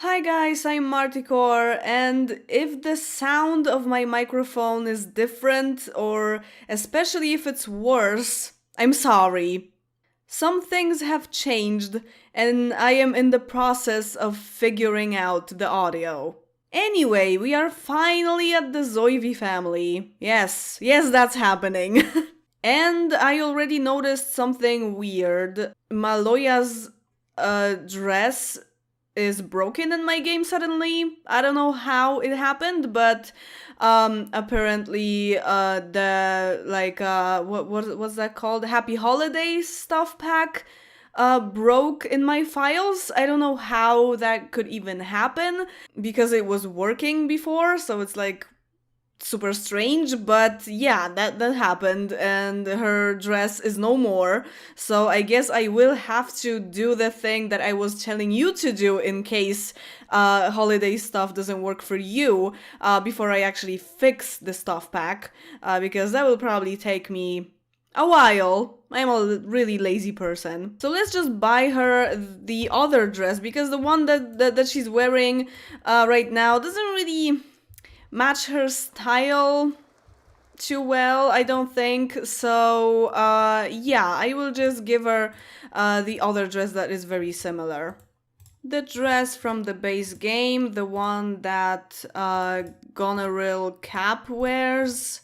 Hi guys, I'm Marticore, and if the sound of my microphone is different, or especially if it's worse, I'm sorry. Some things have changed, and I am in the process of figuring out the audio. Anyway, we are finally at the Zoivi family. Yes, that's happening. And I already noticed something weird. Maloya's dress is broken in my game suddenly. I don't know how it happened, but apparently the what's that called? Happy Holidays stuff pack broke in my files. I don't know how that could even happen because it was working before, so it's like super strange, but yeah, that happened, and her dress is no more. So I guess I will have to do the thing that I was telling you to do in case holiday stuff doesn't work for you before I actually fix the stuff pack, because that will probably take me a while. I'm a really lazy person. So let's just buy her the other dress, because the one that she's wearing right now doesn't really match her style too well, I don't think. So yeah, I will just give her the other dress that is very similar. The dress from the base game, the one that Goneril Cap wears.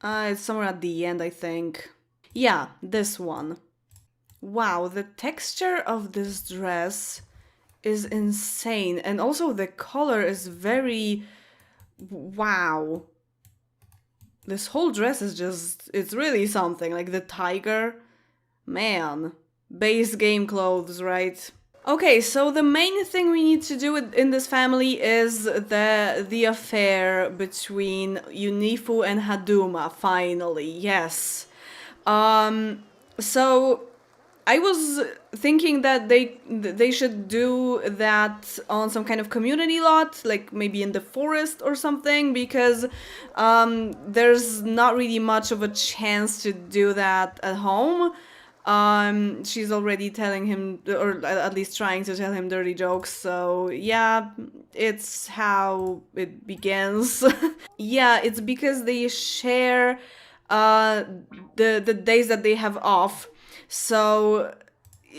It's somewhere at the end, I think. Yeah, this one. Wow, the texture of this dress is insane, and also the color is very... Wow. This whole dress is just... it's really something. Like the tiger. Man. Base game clothes, right? Okay, so the main thing we need to do in this family is the affair between Unifu and Haduma, finally. Yes. So I was thinking that they should do that on some kind of community lot, like maybe in the forest or something, because there's not really much of a chance to do that at home. She's already telling him, or at least trying to tell him dirty jokes, so yeah, it's how it begins. Yeah, it's because they share the days that they have off. So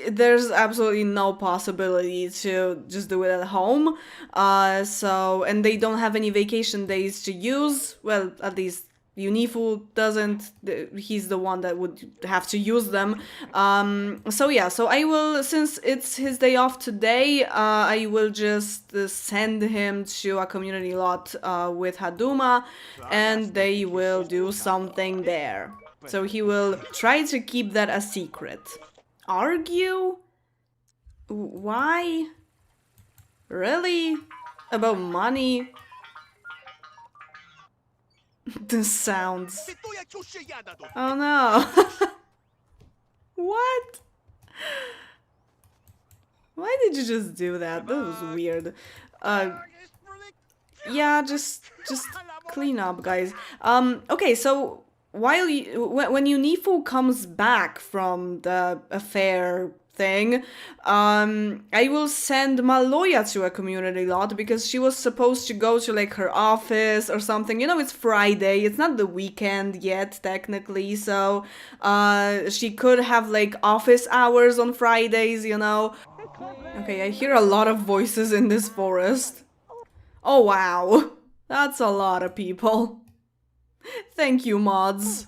there's absolutely no possibility to just do it at home. And they don't have any vacation days to use. Well, at least Unifu doesn't. He's the one that would have to use them. So yeah, so I will, since it's his day off today, I will just send him to a community lot with Haduma, and they will do something there. So he will try to keep that a secret. Argue? Why? Really? About money? The sounds. Oh no. What? Why did you just do that? That was weird. Yeah, just clean up, guys. Okay, so while when Unifu comes back from the affair thing, I will send Maloya to a community lot, because she was supposed to go to like her office or something. You know, it's Friday, it's not the weekend yet technically, so she could have like office hours on Fridays, you know. Okay, I hear a lot of voices in this forest. Oh wow, that's a lot of people. Thank you, mods.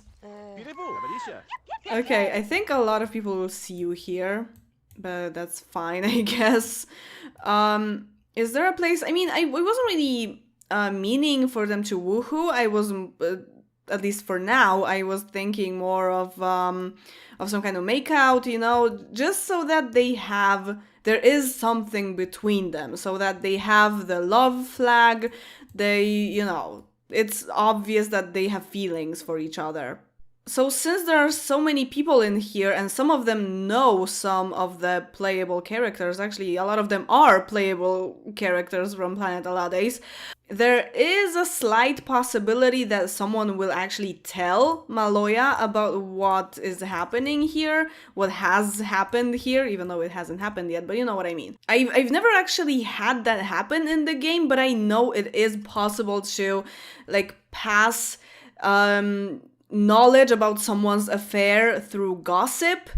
Okay, I think a lot of people will see you here, but that's fine, I guess. Is there a place? I mean, I wasn't really meaning for them to woohoo. I was, at least for now, I was thinking more of some kind of makeout, you know, just so that there is something between them, so that they have the love flag. They, you know, it's obvious that they have feelings for each other. So since there are so many people in here, and some of them know some of the playable characters, actually a lot of them are playable characters from Planet Alades, There is a slight possibility that someone will actually tell Maloya about what is happening here, what has happened here, even though it hasn't happened yet, but you know what I mean. I've never actually had that happen in the game, but I know it is possible to, like, pass knowledge about someone's affair through gossip.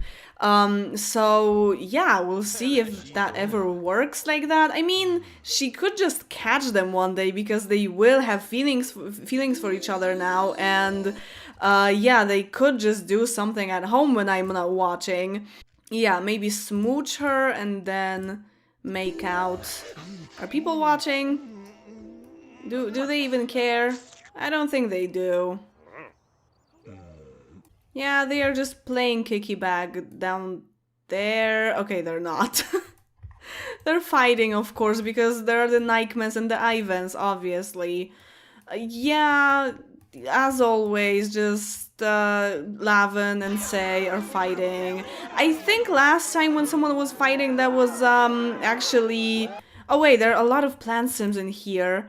So yeah, we'll see if that ever works like that. I mean, she could just catch them one day because they will have feelings for each other now, and yeah, they could just do something at home when I'm not watching. Yeah, maybe smooch her and then make out. Are people watching? Do they even care? I don't think they do. Yeah, they are just playing kicky bag down there. Okay, they're not. They're fighting, of course, because there are the Nikemans and the Ivans, obviously. Yeah, as always, just Lavin and Say are fighting. I think last time when someone was fighting, that was actually... Oh wait, there are a lot of plant sims in here.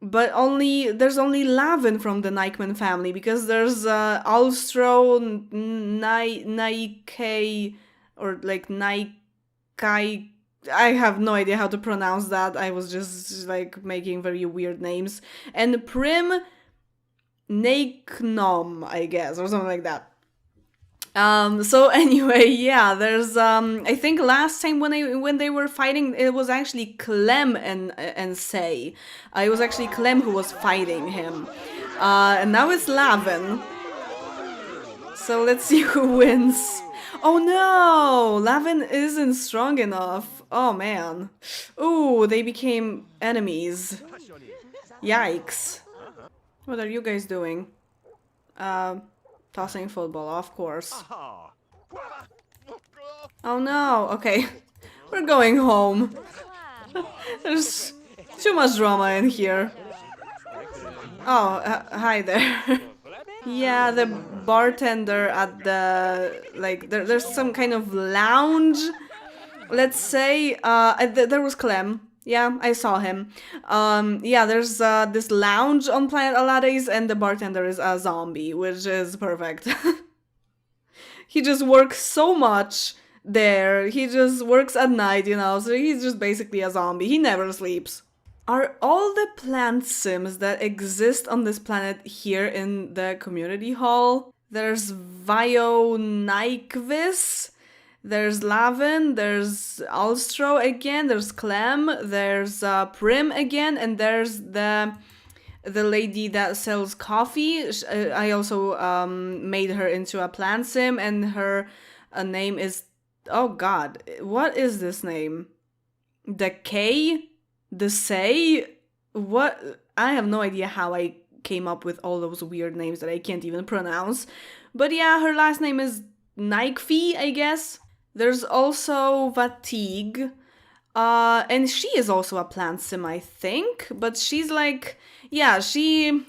But there's only Lavin from the Nikeman family, because there's Alstro, Nike, or like Nike. I have no idea how to pronounce that. I was just like making very weird names. And Prim Naknom, I guess, or something like that. So anyway, yeah, there's I think last time when they were fighting, it was actually Clem and Say. It was actually Clem who was fighting him. And now it's Lavin. So let's see who wins. Oh no! Lavin isn't strong enough. Oh man. Ooh, they became enemies. Yikes. What are you guys doing? Tossing football, of course. Oh no, okay. We're going home. There's too much drama in here. Oh, hi there. Yeah, the bartender at the... like, there's some kind of lounge, let's say. There was Clem. Yeah, I saw him. Yeah, there's this lounge on Planet Alades, and the bartender is a zombie, which is perfect. He just works so much there. He just works at night, you know, so he's just basically a zombie. He never sleeps. Are all the plant sims that exist on this planet here in the community hall? There's Vio Nikvis. There's Lavin, there's Alstro again, there's Clem, there's Prim again, and there's the lady that sells coffee. I also made her into a plant sim, and her name is... oh god, what is this name? The K? The Say? What? I have no idea how I came up with all those weird names that I can't even pronounce. But yeah, her last name is Nikefi, I guess. There's also Vatig, and she is also a plant sim, I think, but she's like, yeah, she's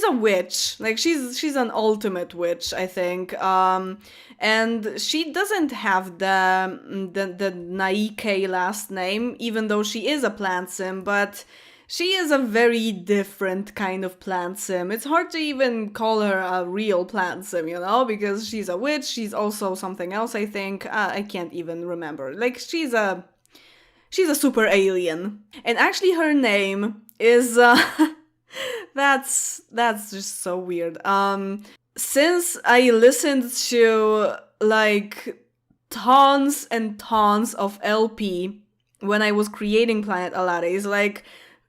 a witch, like she's an ultimate witch, I think, and she doesn't have the Naike last name, even though she is a plant sim, but she is a very different kind of plant sim. It's hard to even call her a real plant sim, you know, because she's a witch, she's also something else, I think. I can't even remember. Like, she's a super alien. And actually her name is, that's just so weird. Since I listened to, like, tons and tons of LP when I was creating Planet Alades, like...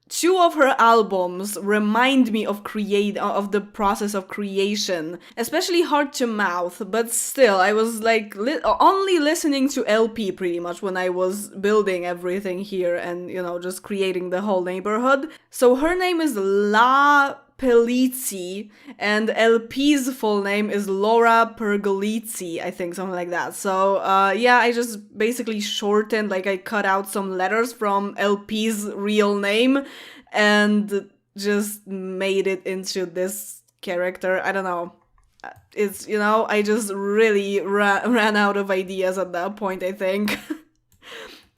2 of her albums remind me of the process of creation, especially Heart to Mouth, but still, I was like only listening to LP pretty much when I was building everything here and, you know, just creating the whole neighborhood. So her name is La Pelizzi, and LP's full name is Laura Pergolizzi, I think, something like that. So, yeah, I just basically shortened, like, I cut out some letters from LP's real name and just made it into this character. I don't know. It's, you know, I just really ran out of ideas at that point, I think.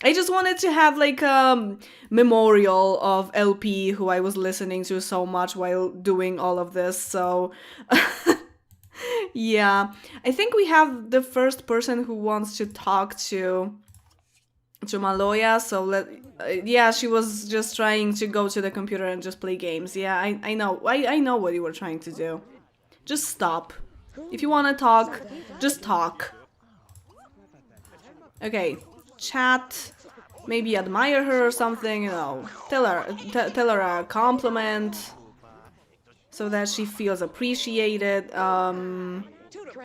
I just wanted to have like a memorial of LP who I was listening to so much while doing all of this, so yeah. I think we have the first person who wants to talk to Maloya, so yeah, she was just trying to go to the computer and just play games. Yeah, I know. I know what you were trying to do. Just stop. If you want to talk, just talk. Okay, chat. Maybe admire her or something, you know. Tell her a compliment so that she feels appreciated.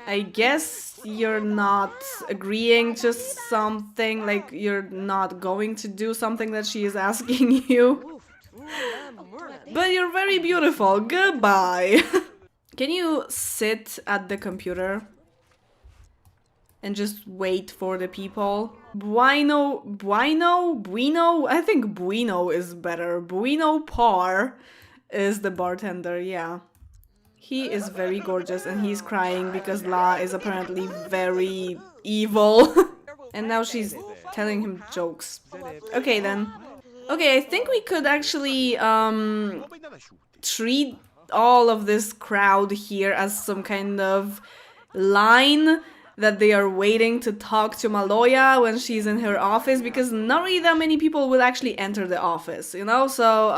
I guess you're not agreeing to something, like you're not going to do something that she is asking you. But you're very beautiful. Goodbye. Can you sit at the computer and just wait for the people? Bueno? I think Bueno is better. Bueno Par is the bartender, yeah. He is very gorgeous and he's crying because La is apparently very evil. And now she's telling him jokes. Okay then. Okay, I think we could actually treat all of this crowd here as some kind of line that they are waiting to talk to Maloya when she's in her office, because not really that many people will actually enter the office, you know? So,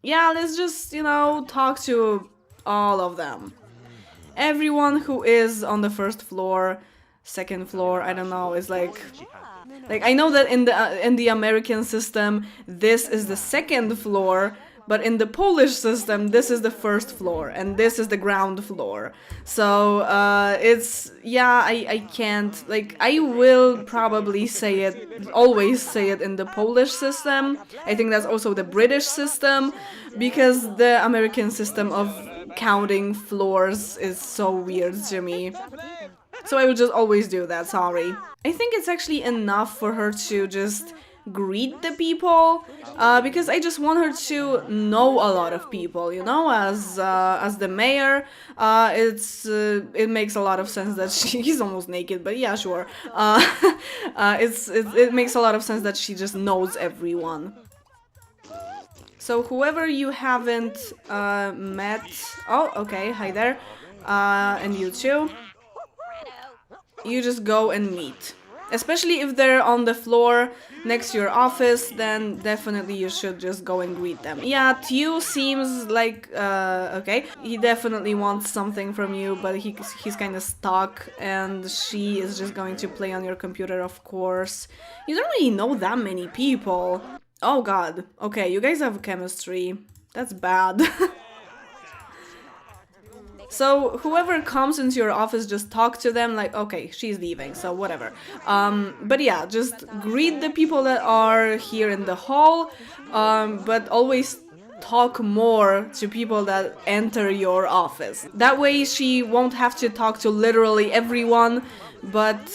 yeah, let's just, you know, talk to all of them. Everyone who is on the first floor, second floor, I don't know, is like I know that in the American system, this is the second floor, but in the Polish system, this is the first floor, and this is the ground floor. So, it's, yeah, I can't, like, I will probably say it, always say it in the Polish system. I think that's also the British system, because the American system of counting floors is so weird to me. So I will just always do that, sorry. I think it's actually enough for her to just greet the people, because I just want her to know a lot of people, you know, as the mayor. It makes a lot of sense that he's almost naked, but yeah, sure. It makes a lot of sense that she just knows everyone. So whoever you haven't met, oh, okay, hi there, and you too. You just go and meet. Especially if they're on the floor next to your office, then definitely you should just go and greet them. Yeah, Tew seems like, okay. He definitely wants something from you, but he's kind of stuck, and she is just going to play on your computer, of course. You don't really know that many people. Oh god. Okay, you guys have chemistry. That's bad. So whoever comes into your office, just talk to them like, okay, she's leaving, so whatever. But yeah, just greet the people that are here in the hall, but always talk more to people that enter your office. That way she won't have to talk to literally everyone, but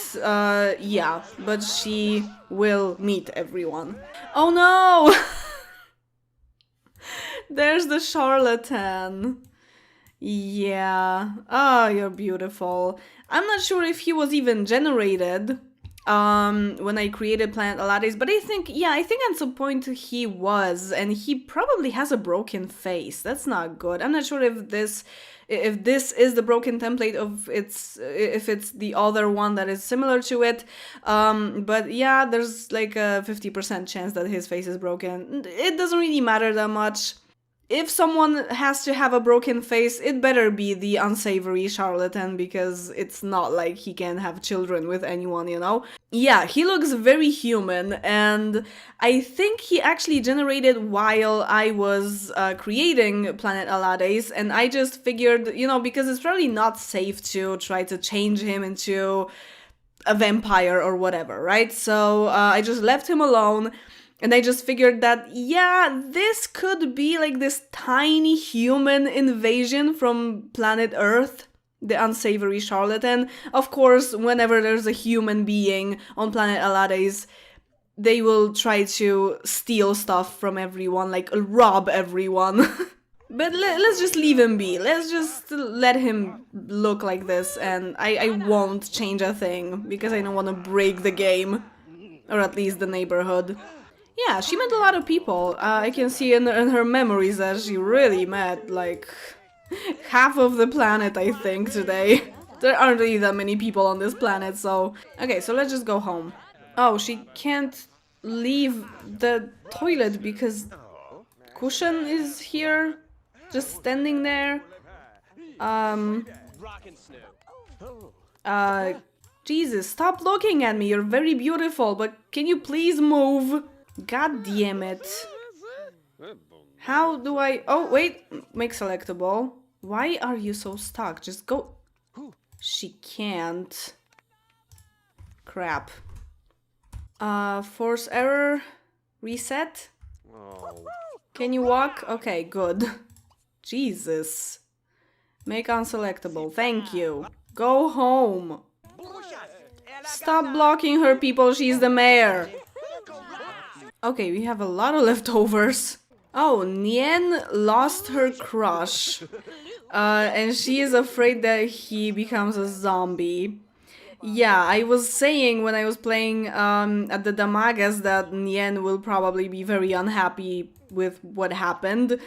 yeah, but she will meet everyone. Oh no! There's the charlatan. Yeah. Oh, you're beautiful. I'm not sure if he was even generated when I created Planet Alades, but I think at some point he was, and he probably has a broken face. That's not good. I'm not sure if this is the broken template of if it's the other one that is similar to it. But yeah, there's like a 50% chance that his face is broken. It doesn't really matter that much. If someone has to have a broken face, it better be the unsavory charlatan, because it's not like he can have children with anyone, you know? Yeah, he looks very human, and I think he actually generated while I was creating Planet Alades, and I just figured, you know, because it's probably not safe to try to change him into a vampire or whatever, right? So I just left him alone. And I just figured that, yeah, this could be like this tiny human invasion from planet Earth, the unsavory charlatan. Of course, whenever there's a human being on planet Alades, they will try to steal stuff from everyone, like rob everyone. But let's just leave him be. Let's just let him look like this, and I won't change a thing, because I don't want to break the game. Or at least the neighborhood. Yeah, she met a lot of people. I can see in her memories that she really met, like, half of the planet, I think, today. There aren't really that many people on this planet, so... Okay, so let's just go home. Oh, she can't leave the toilet because Cushion is here, just standing there. Jesus, stop looking at me, you're very beautiful, but can you please move? God damn it. How do I... Oh, wait, make selectable. Why are you so stuck? Just go... She can't. Crap. Force error. Reset. Can you walk? Okay, good. Jesus. Make unselectable. Thank you. Go home. Stop blocking her, people. She's the mayor. Okay, we have a lot of leftovers. Oh, Nian lost her crush. And she is afraid that he becomes a zombie. Yeah, I was saying when I was playing at the Damagas that Nian will probably be very unhappy with what happened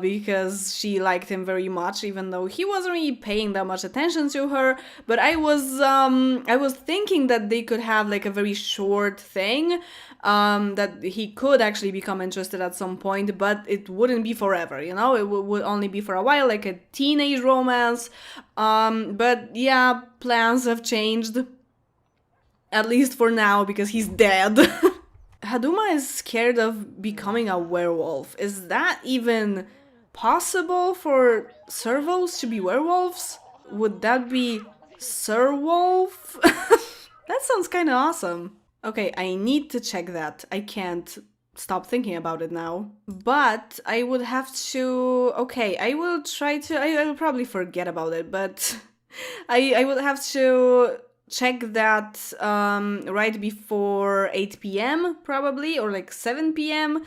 because she liked him very much, even though he wasn't really paying that much attention to her. But I was thinking that they could have like a very short thing, that he could actually become interested at some point, but it wouldn't be forever, you know? It would only be for a while, like a teenage romance. But yeah, plans have changed. At least for now, because he's dead. Haduma is scared of becoming a werewolf. Is that even possible for servos to be werewolves? Would that be Sir Wolf? That sounds kind of awesome. Okay, I need to check that. I can't stop thinking about it now. But I would have to... Okay, I will try to... I will probably forget about it, but... I would have to check that right before 8 p.m. probably, or like 7 p.m.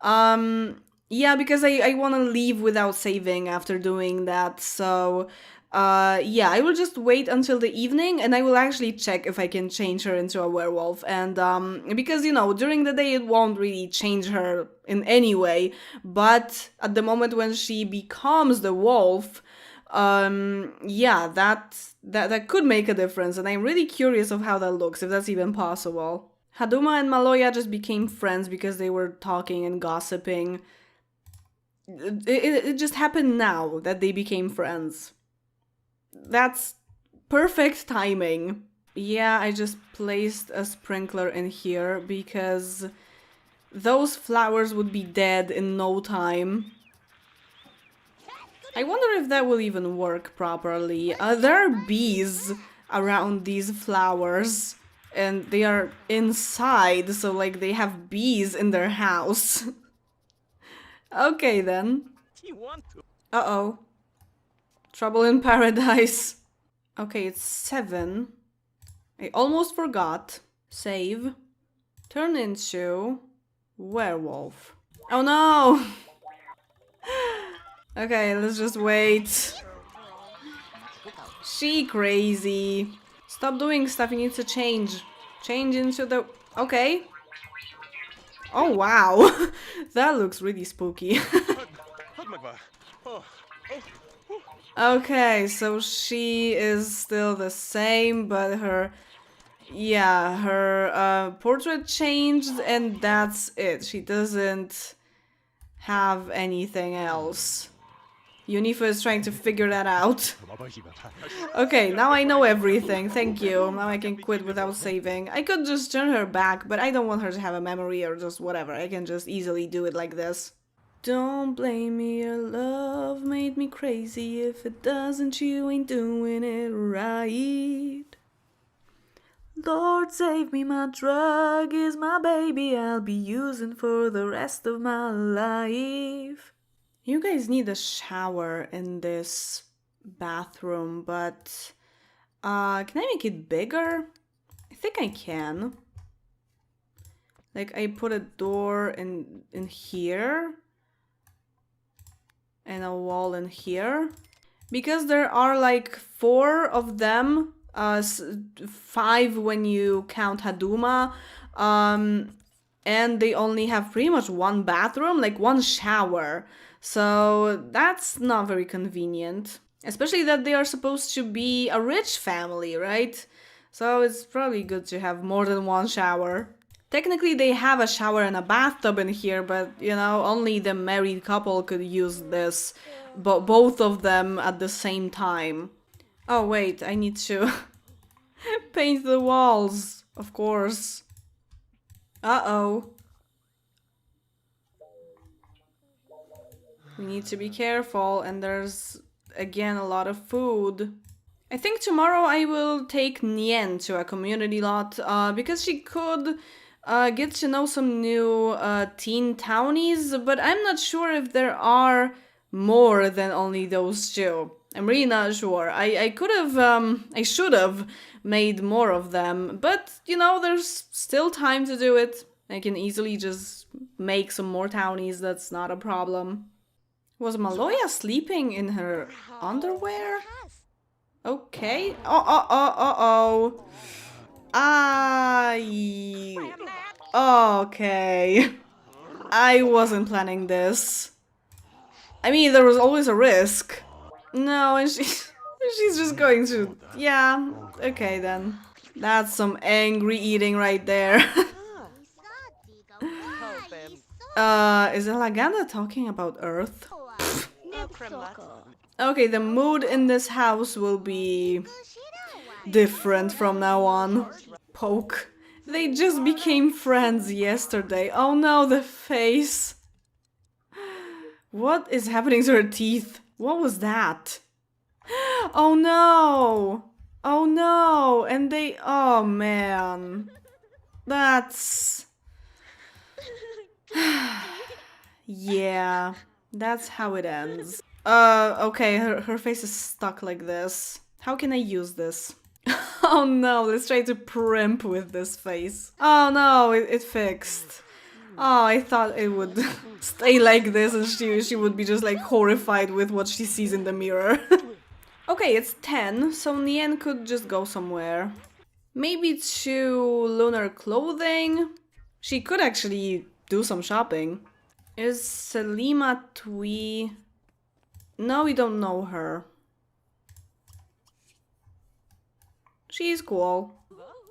Yeah, because I want to leave without saving after doing that, so... yeah, I will just wait until the evening and I will actually check if I can change her into a werewolf. And because, you know, during the day it won't really change her in any way, but at the moment when she becomes the wolf, yeah, that could make a difference, and I'm really curious of how that looks, if that's even possible. Haduma and Maloya just became friends because they were talking and gossiping. It just happened now that they became friends. That's perfect timing. Yeah, I just placed a sprinkler in here because those flowers would be dead in no time. I wonder if that will even work properly. There are bees around these flowers and they are inside, so like they have bees in their house. Okay then. Uh-oh. Trouble in paradise. Okay, it's 7. I almost forgot. Save. Turn into werewolf. Oh no! Okay, let's just wait. She crazy. Stop doing stuff, you need to change. Change into the... Okay. Oh wow. That looks really spooky. Okay, so she is still the same, but her... Yeah, her portrait changed and that's it. She doesn't have anything else. Unifu is trying to figure that out. Okay, now I know everything, thank you. Now I can quit without saving. I could just turn her back, but I don't want her to have a memory or just whatever. I can just easily do it like this. Don't blame me, your love made me crazy. If it doesn't, you ain't doing it right. Lord save me, my drug is my baby. I'll be using for the rest of my life. You guys need a shower in this bathroom, but can I make it bigger? I think I can. Like I put a door in here and a wall in here. Because there are like 4 of them, 5 when you count Haduma, And they only have pretty much one bathroom, like one shower. So that's not very convenient. Especially that they are supposed to be a rich family, right? So it's probably good to have more than one shower. Technically, they have a shower and a bathtub in here, but you know, only the married couple could use this. Both of them at the same time. Oh, wait, I need to paint the walls, of course. Uh-oh. We need to be careful, and there's, again, a lot of food. I think tomorrow I will take Nian to a community lot, because she could get to know some new teen townies, but I'm not sure if there are more than only those two. I'm really not sure. I could have, I should have made more of them, but you know, there's still time to do it. I can easily just make some more townies, that's not a problem. Was Maloya sleeping in her underwear? Okay. Oh. Okay. I wasn't planning this. I mean, there was always a risk. No, and she's just going to... Yeah, okay then. That's some angry eating right there. Is Elaganda talking about Earth? Okay, the mood in this house will be different from now on. Poke. They just became friends yesterday. Oh no, the face. What is happening to her teeth? What was that? Oh no! Oh no! And they... Oh man. That's... Yeah, that's how it ends. Okay, her face is stuck like this. How can I use this? Oh no, let's try to primp with this face. Oh no, it fixed. Oh, I thought it would stay like this and she would be just like horrified with what she sees in the mirror. Okay, it's 10, so Nian could just go somewhere. Maybe to lunar clothing? She could actually do some shopping. Is Selima Twee... No, we don't know her. She's cool.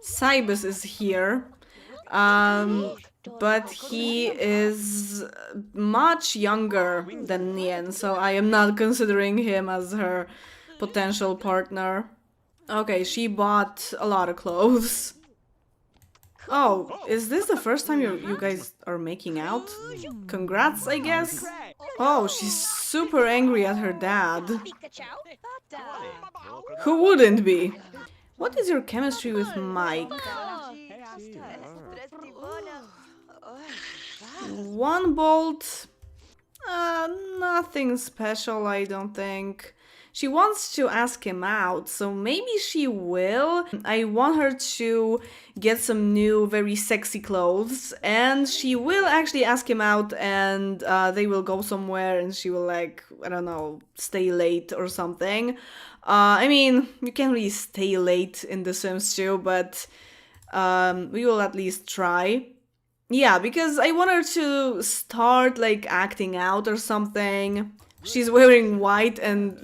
Cybus is here. But he is much younger than Nian, so I am not considering him as her potential partner. Okay, she bought a lot of clothes. Oh, is this the first time you guys are making out? Congrats, I guess? Oh, she's super angry at her dad. Who wouldn't be? What is your chemistry with Mike? One bolt. Nothing special, I don't think. She wants to ask him out, so maybe she will. I want her to get some new, very sexy clothes, and she will actually ask him out, and they will go somewhere, and she will, like, I don't know, stay late or something. I mean, you can't really stay late in The Sims 2, but we will at least try. Yeah, because I want her to start, like, acting out or something. She's wearing white, and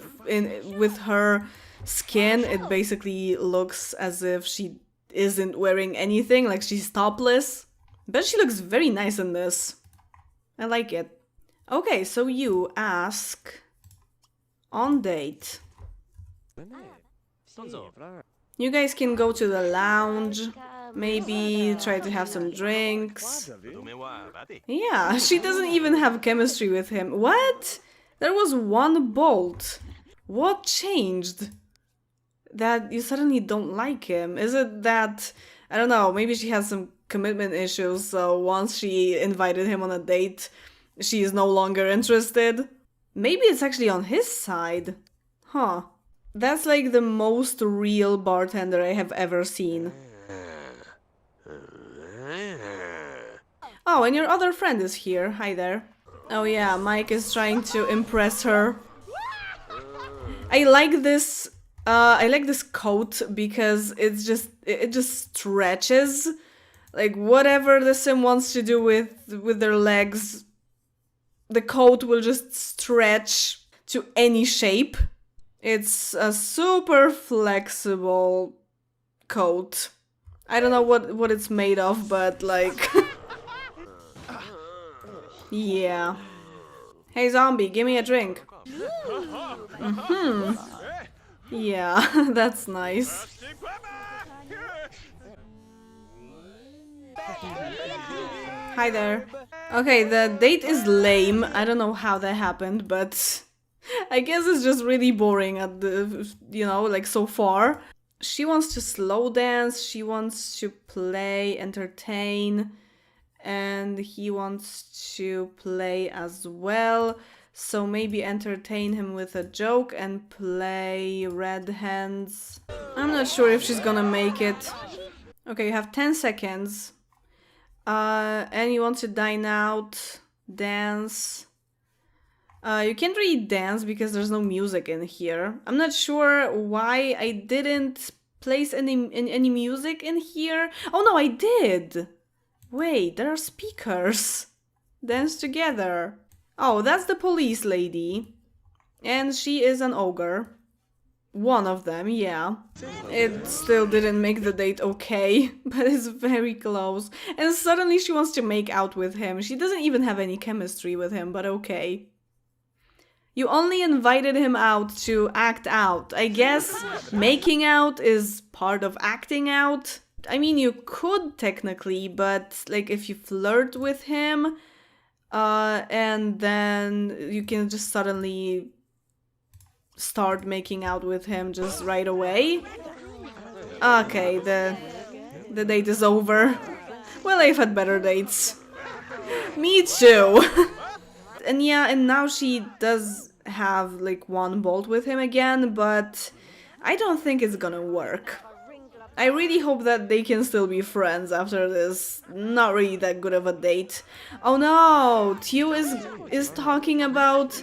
with her skin, it basically looks as if she isn't wearing anything, like she's topless. But she looks very nice in this. I like it. Okay, so you ask on date. You guys can go to the lounge, maybe try to have some drinks. Yeah, she doesn't even have chemistry with him. What? There was one bolt. What changed? That you suddenly don't like him? Is it that, I don't know, maybe she has some commitment issues, so once she invited him on a date, she is no longer interested? Maybe it's actually on his side. Huh. That's like the most real bartender I have ever seen. Oh, and your other friend is here. Hi there. Oh yeah, Mike is trying to impress her. I like this coat because it just stretches. Like whatever the sim wants to do with their legs, the coat will just stretch to any shape. It's a super flexible coat. I don't know what it's made of, but like yeah. Hey zombie, give me a drink. Yeah, that's nice. Hi there. Okay, the date is lame. I don't know how that happened, but I guess it's just really boring at the, like so far. She wants to slow dance, she wants to play, entertain, and he wants to play as well. So maybe entertain him with a joke and play red hands. I'm not sure if she's gonna make it. Okay, you have 10 seconds. And you want to dine out, dance. You can't really dance because there's no music in here. I'm not sure why I didn't place any music in here. Oh no, I did! Wait, there are speakers. Dance together. Oh, that's the police lady. And she is an ogre. One of them, yeah. It still didn't make the date okay, but it's very close. And suddenly she wants to make out with him. She doesn't even have any chemistry with him, but okay. You only invited him out to act out. I guess making out is part of acting out. I mean, you could technically, but like if you flirt with him, and then you can just suddenly start making out with him just right away. Okay, the date is over. Well, I've had better dates. Me too. And yeah, and now she does have like one bolt with him again, but I don't think it's gonna work. I really hope that they can still be friends after this not really that good of a date. Oh no, Tew is talking about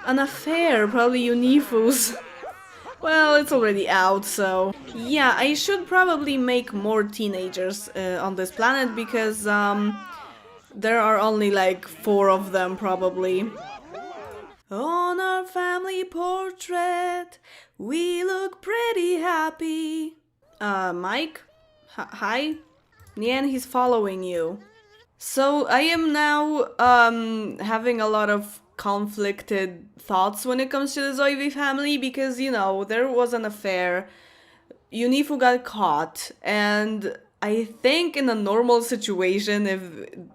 an affair, probably Unifu's. Well, it's already out, so... Yeah, I should probably make more teenagers on this planet, because there are only like 4 of them, probably. On our family portrait, we look pretty happy. Mike? Hi? Nian, he's following you. So I am now having a lot of conflicted thoughts when it comes to the Zoive family, because, you know, there was an affair, Unifu got caught, and I think in a normal situation, if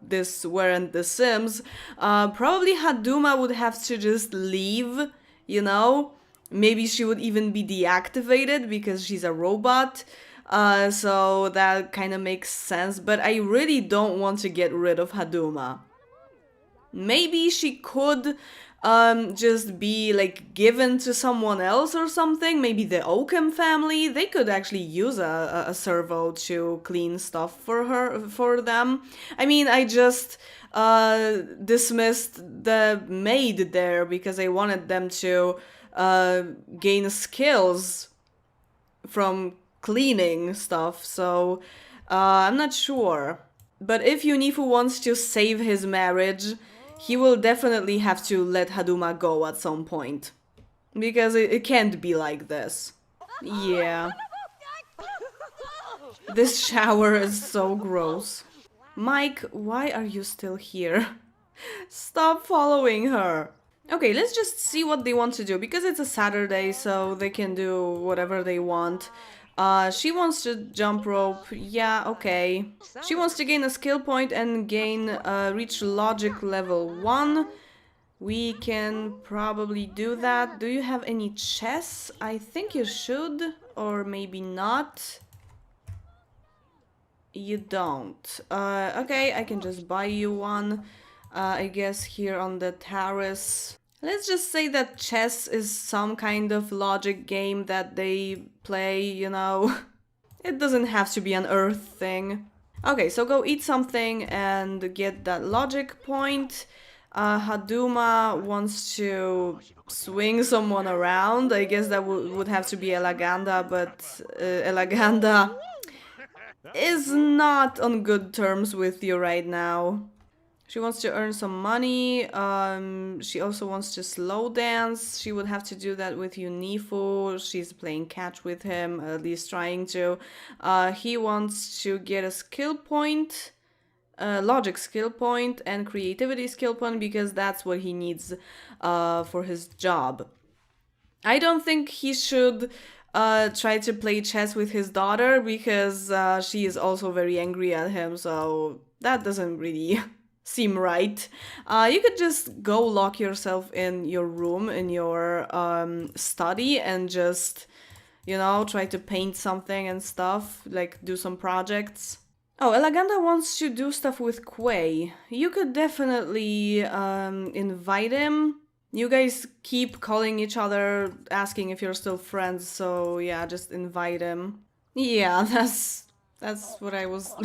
this weren't The Sims, probably Haduma would have to just leave, you know? Maybe she would even be deactivated because she's a robot. So that kind of makes sense, but I really don't want to get rid of Haduma. Maybe she could just be like given to someone else or something. Maybe the Oakham family, they could actually use a servo to clean stuff for them. I mean, I just dismissed the maid there because I wanted them to gain skills from cleaning stuff, so I'm not sure. But if Unifu wants to save his marriage, he will definitely have to let Haduma go at some point. Because it can't be like this. Yeah. This shower is so gross. Mike, why are you still here? Stop following her. Okay, let's just see what they want to do, because it's a Saturday, so they can do whatever they want. She wants to jump rope. Yeah, okay. She wants to gain a skill point and reach logic level 1. We can probably do that. Do you have any chess? I think you should, or maybe not. You don't. Okay, I can just buy you one. I guess here on the terrace. Let's just say that chess is some kind of logic game that they play, you know. It doesn't have to be an Earth thing. Okay, so go eat something and get that logic point. Haduma wants to swing someone around. I guess that would have to be Elaganda, but Elaganda is not on good terms with you right now. She wants to earn some money. She also wants to slow dance. She would have to do that with Unifu. She's playing catch with him, at least trying to. He wants to get a skill point, logic skill point, and creativity skill point because that's what he needs for his job. I don't think he should try to play chess with his daughter because she is also very angry at him, so that doesn't really seem right. You could just go lock yourself in your room, in your study, and just, try to paint something and stuff, like do some projects. Oh, Elaganda wants to do stuff with Quay. You could definitely invite him. You guys keep calling each other, asking if you're still friends, so yeah, just invite him. Yeah, that's what I was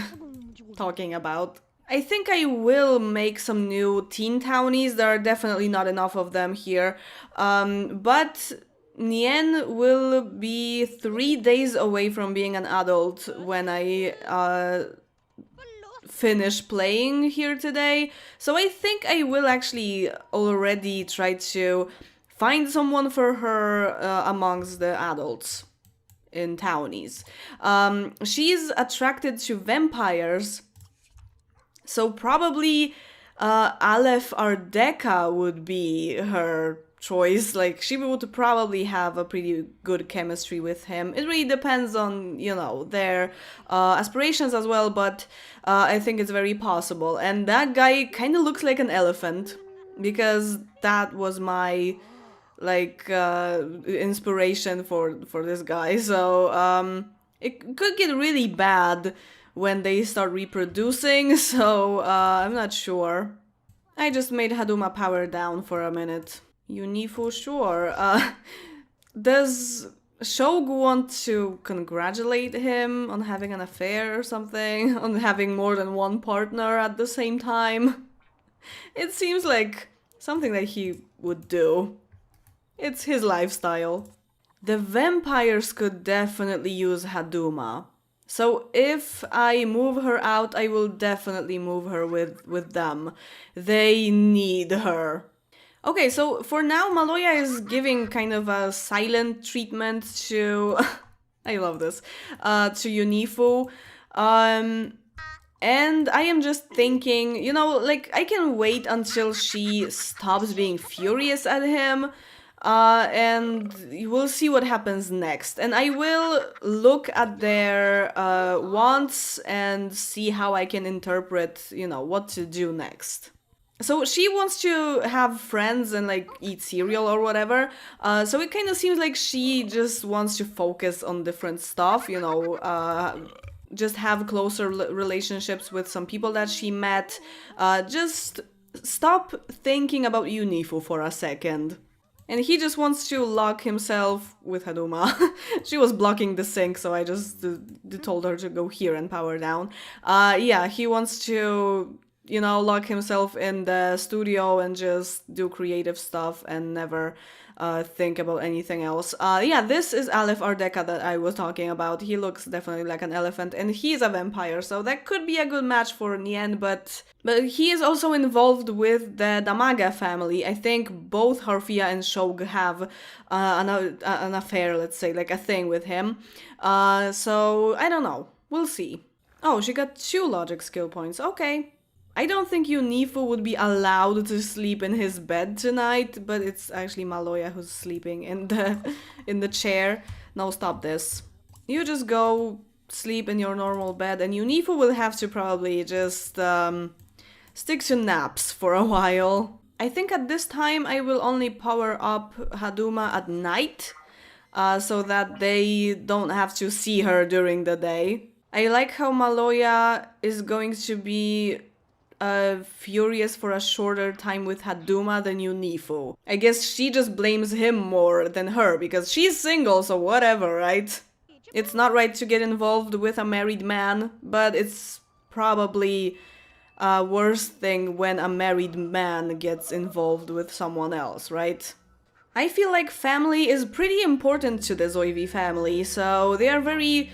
talking about. I think I will make some new teen townies. There are definitely not enough of them here. But Nian will be 3 days away from being an adult when I finish playing here today. So I think I will actually already try to find someone for her amongst the adults in townies. She's attracted to vampires. So probably Aleph Ardeka would be her choice. Like, she would probably have a pretty good chemistry with him. It really depends on, their aspirations as well, but I think it's very possible. And that guy kind of looks like an elephant, because that was my, inspiration for this guy. So it could get really bad when they start reproducing, so I'm not sure. I just made Haduma power down for a minute. Unifu, sure. Does Shog want to congratulate him on having an affair or something? On having more than one partner at the same time? It seems like something that he would do. It's his lifestyle. The vampires could definitely use Haduma. So if I move her out, I will definitely move her with them. They need her. Okay, so for now, Maloya is giving kind of a silent treatment to... I love this. To Unifu. And I am just thinking, I can wait until she stops being furious at him. And we'll see what happens next. And I will look at their wants and see how I can interpret, what to do next. So she wants to have friends and eat cereal or whatever. So it kind of seems like she just wants to focus on different stuff, just have closer relationships with some people that she met. Just stop thinking about Unifu for a second. And he just wants to lock himself with Haduma. She was blocking the sink, so I just told her to go here and power down. Yeah, he wants to, lock himself in the studio and just do creative stuff and never think about anything else. Yeah, this is Aleph Ardeka that I was talking about. He looks definitely like an elephant, and he's a vampire, so that could be a good match for Nian, but he is also involved with the Damaga family. I think both Harfia and Shog have an affair, let's say, like a thing with him. So, I don't know. We'll see. Oh, she got 2 logic skill points. Okay. I don't think Unifu would be allowed to sleep in his bed tonight, but it's actually Maloya who's sleeping in the chair. No, stop this. You just go sleep in your normal bed, and Unifu will have to probably just stick to naps for a while. I think at this time I will only power up Haduma at night, so that they don't have to see her during the day. I like how Maloya is going to be furious for a shorter time with Haduma than Unifu. I guess she just blames him more than her, because she's single, so whatever, right? It's not right to get involved with a married man, but it's probably a worse thing when a married man gets involved with someone else, right? I feel like family is pretty important to the Zoivi family, so they are very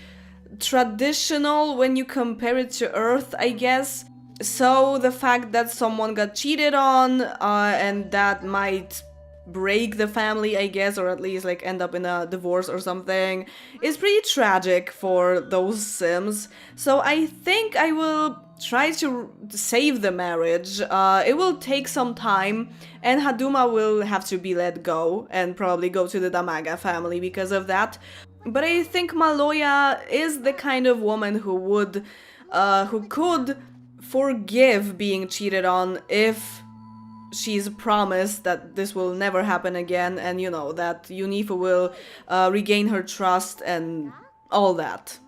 traditional when you compare it to Earth, I guess. So the fact that someone got cheated on, and that might break the family, I guess, or at least like end up in a divorce or something, is pretty tragic for those Sims. So I think I will try to save the marriage. It will take some time, and Haduma will have to be let go and probably go to the Damaga family because of that. But I think Maloya is the kind of woman who could forgive being cheated on if she's promised that this will never happen again, and you know, that Unifu will regain her trust and all that.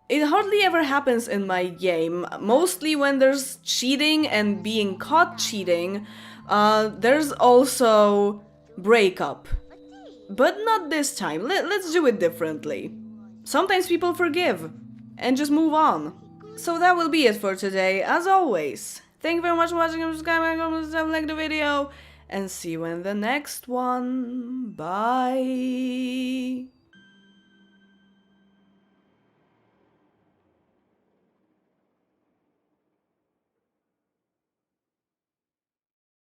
It hardly ever happens in my game. Mostly when there's cheating and being caught cheating, there's also breakup. But not this time. Let's do it differently. Sometimes people forgive and just move on. So that will be it for today, as always. Thank you very much for watching, subscribe, like the video, and see you in the next one. Bye!